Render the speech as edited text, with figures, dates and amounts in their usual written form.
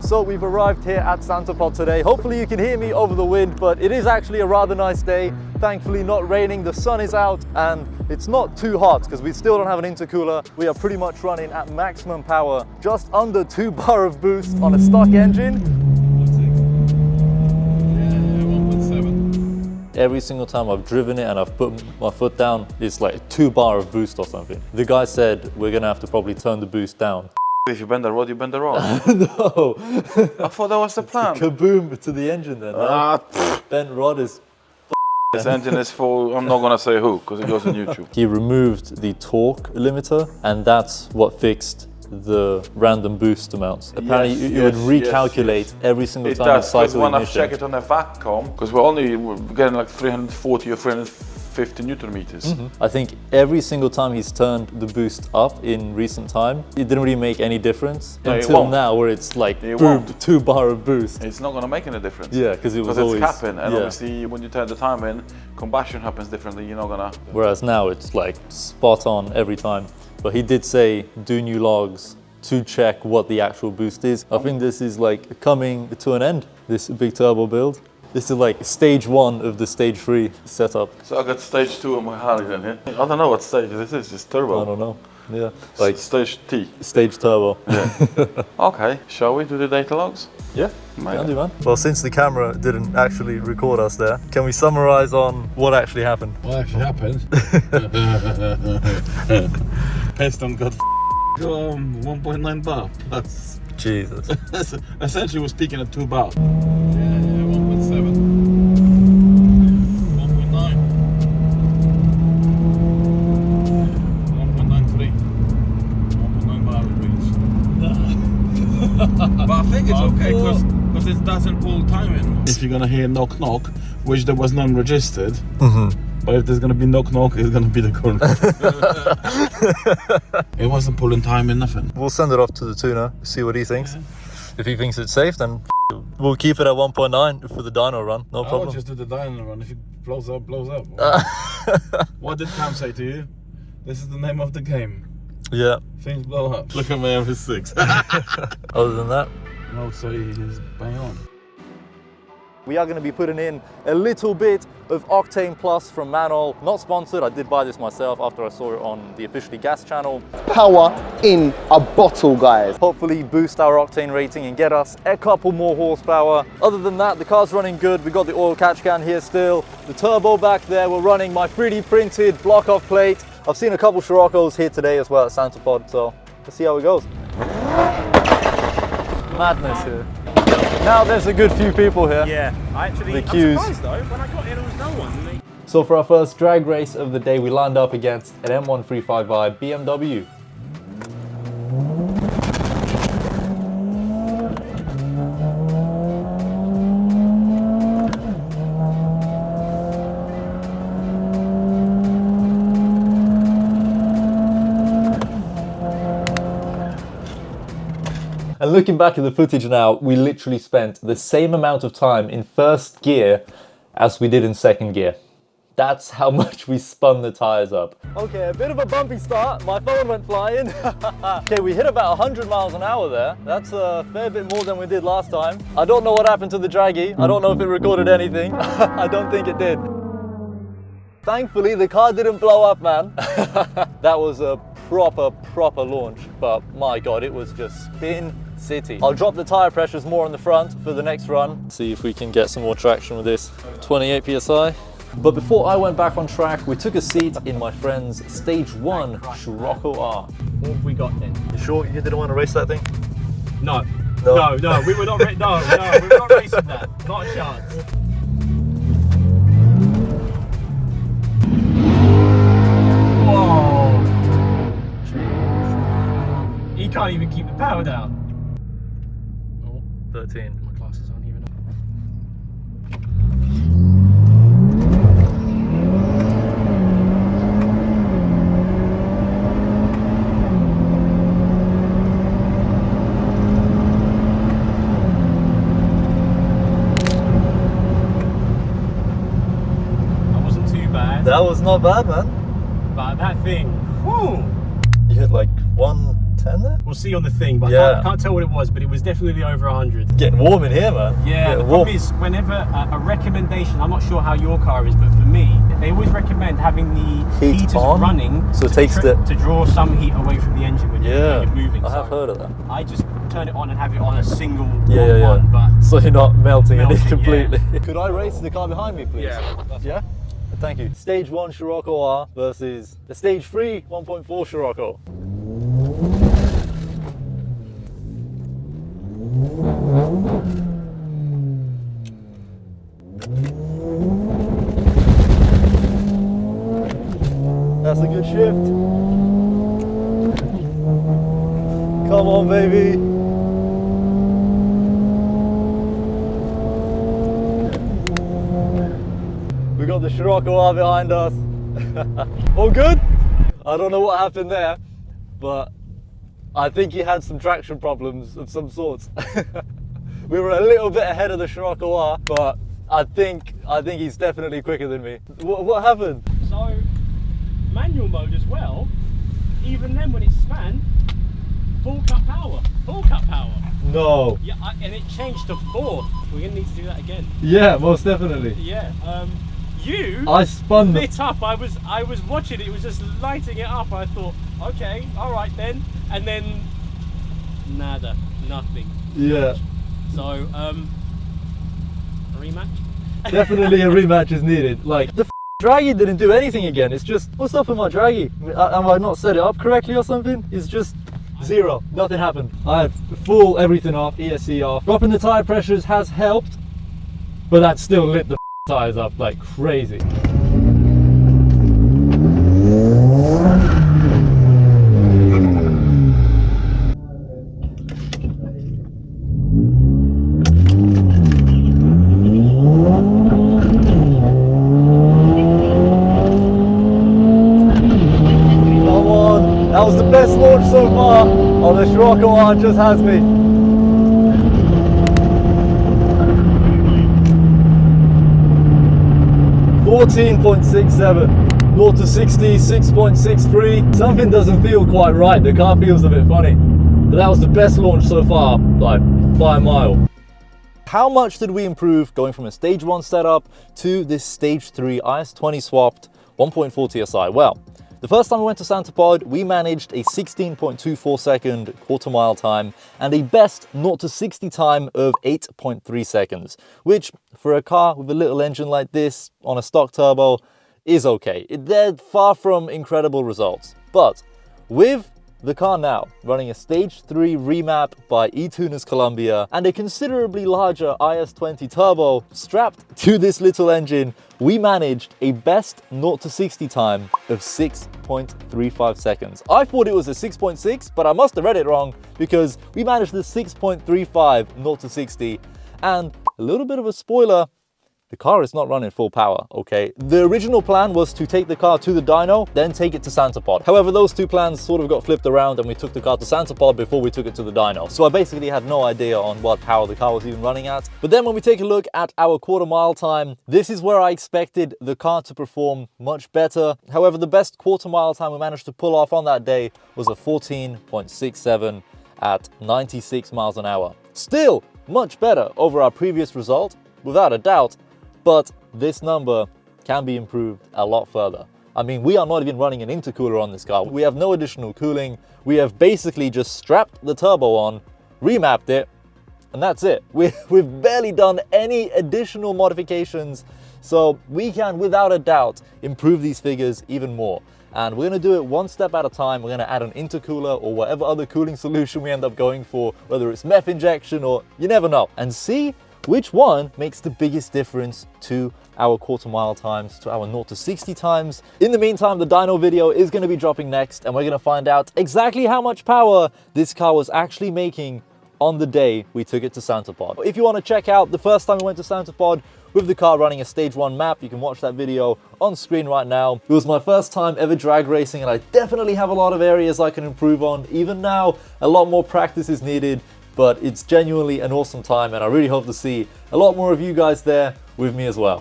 So we've arrived here at Santa Pod today. Hopefully you can hear me over the wind, but it is actually a rather nice day. Thankfully not raining, the sun is out, and it's not too hot because we still don't have an intercooler. We are pretty much running at maximum power, just under 2 bar of boost on a stock engine. Every single time I've driven it and I've put my foot down, it's like 2 bar of boost or something. The guy said we're gonna have to probably turn the boost down. If you bend the rod, you bend the rod. No. I thought that was the plan. Kaboom to the engine then. Bent rod is... This engine is for, I'm not gonna say who, because it goes on YouTube. He removed the torque limiter, and that's what fixed the random boost amounts. Apparently you would recalculate every single time you cycle ignition. When I check it on a vacuum, because we're getting like 340 or 350 Newton meters. I think every single time he's turned the boost up in recent time, it didn't really make any difference until now, where it's like boom, 2 bar of boost. It's not gonna make any difference. Yeah, because it was always... it's capping, and obviously when you turn the time in, combustion happens differently, you're not gonna... Whereas now it's like spot on every time. But he did say do new logs to check what the actual boost is. I think this is like coming to an end, this big turbo build. This is like stage 1 of the stage 3 setup. So I got stage 2 on my Harley then, yeah? I don't know what stage this is, just turbo. I don't know, yeah. Like stage T. Stage turbo. Yeah. Okay, shall we do the data logs? Yeah, can do, man. Well, since the camera didn't actually record us there, can we summarize on what actually happened? What actually happened? Piston got 1.9 bar plus. Jesus. Essentially, we're speaking at 2 bar. Yeah, 1.7. 1.9. 1.93. 1.9 bar reach. But I think it's okay because it doesn't pull timing. If you're gonna hear knock knock, which there was none registered. But if there's gonna be knock knock, it's gonna be the current. It wasn't pulling time in nothing. We'll send it off to the tuner, see what he thinks. Yeah. If he thinks it's safe, then we'll keep it at 1.9 for the dyno run, no problem. I'll just do the dyno run. If it blows up, blows up. What did Cam say to you? This is the name of the game. Yeah. Things blow up. Look at my M6. Other than that? No, so he's bang on. We are going to be putting in a little bit of Octane Plus from Manol. Not sponsored, I did buy this myself after I saw it on the Officially Gas channel. Power in a bottle, guys. Hopefully boost our octane rating and get us a couple more horsepower. Other than that, the car's running good. We got the oil catch can here still. The turbo back there, we're running my 3D printed block-off plate. I've seen a couple Sciroccos here today as well at Santa Pod, so let's see how it goes. Madness here. Now there's a good few people here. Yeah, I'm surprised though, when I got here there was no one. So for our first drag race of the day, we lined up against an M135i BMW. And looking back at the footage now, we literally spent the same amount of time in first gear as we did in second gear. That's how much we spun the tires up. Okay, a bit of a bumpy start. My phone went flying. Okay, we hit about 100 miles an hour there. That's a fair bit more than we did last time. I don't know what happened to the draggy. I don't know if it recorded anything. I don't think it did. Thankfully, the car didn't blow up, man. That was a proper launch, but my God, it was just spin city. I'll drop the tire pressures more on the front for the next run. See if we can get some more traction with this. 28 PSI. But before I went back on track, we took a seat in my friend's Stage 1 Scirocco R. What have we got then? You sure you didn't want to race that thing? No, we were not, we were not racing that. Not a chance. Whoa! He can't even keep the power down. Oh, 13. My glasses aren't even on. That was not bad, man. But that thing, whew! You hit like 110 110 there? We'll see on the thing, but Yeah. I can't tell what it was, but it was definitely over 100. Getting warm in here, man. Yeah, the Getting problem is whenever a recommendation, I'm not sure how your car is, but for me, they always recommend having the Heat heaters on? running So it to takes to draw some heat away from the engine when Yeah, you're moving. I have So heard of that. I just turn it on and have it on a single Yeah. one, but So you're not melting it Melting, completely. Could I race the car behind me, please? Yeah. Yeah? Thank you. Stage 1 Scirocco R versus the Stage 3 1.4 Scirocco. That's a good shift. Come on, baby. We got the Scirocco R behind us. All good? I don't know what happened there, but I think he had some traction problems of some sorts. We were a little bit ahead of the Scirocco R, but I think he's definitely quicker than me. What happened? so manual mode as well. Even then, when it's span, full cut power. No. Yeah, and it changed to 4. We're gonna need to do that again. Yeah, most definitely. Yeah. You I spun the... lit up. I was watching it. It was just lighting it up. I thought, okay, all right then, and then nada, nothing. Yeah. So a rematch. Definitely a rematch is needed. Like, the draggy didn't do anything again. It's just, what's up with my draggy? Have I not set it up correctly or something? It's just zero. Nothing happened. I had full everything off, ESC off. Dropping the tire pressures has helped, but that still lit the tires up like crazy. That was the best launch so far. Oh, the Scirocco R just has me. .67, 0 to 60, 6.63. Something doesn't feel quite right. The car feels a bit funny. But that was the best launch so far, like by a mile. How much did we improve going from a stage 1 setup to this stage 3 IS20 swapped 1.4 TSI? Well, the first time we went to Santa Pod, we managed a 16.24 second quarter mile time and a best 0 to 60 time of 8.3 seconds, which for a car with a little engine like this on a stock turbo is okay. They're far from incredible results, but with the car now running a stage 3 remap by eTuners Columbia and a considerably larger IS20 turbo strapped to this little engine, we managed a best 0 to 60 time of 6.35 seconds. I thought it was a 6.6, but I must have read it wrong because we managed the 6.35 0 to 60. And a little bit of a spoiler, the car is not running full power, okay? The original plan was to take the car to the dyno, then take it to Santa Pod. However, those two plans sort of got flipped around and we took the car to Santa Pod before we took it to the dyno. So I basically had no idea on what power the car was even running at. But then when we take a look at our quarter mile time, this is where I expected the car to perform much better. However, the best quarter mile time we managed to pull off on that day was a 14.67 at 96 miles an hour. Still much better over our previous result, without a doubt. But this number can be improved a lot further. I mean, we are not even running an intercooler on this car. We have no additional cooling. We have basically just strapped the turbo on, remapped it, and that's it. We've barely done any additional modifications. So we can, without a doubt, improve these figures even more. And we're gonna do it one step at a time. We're gonna add an intercooler or whatever other cooling solution we end up going for, whether it's meth injection or you never know, and see which one makes the biggest difference to our quarter mile times, to our 0 to 60 times. In the meantime, the dyno video is going to be dropping next and we're going to find out exactly how much power this car was actually making on the day we took it to Santa Pod. If you want to check out the first time we went to Santa Pod with the car running a stage 1 map, you can watch that video on screen right now. It was my first time ever drag racing and I definitely have a lot of areas I can improve on. Even now, a lot more practice is needed. But it's genuinely an awesome time and I really hope to see a lot more of you guys there with me as well.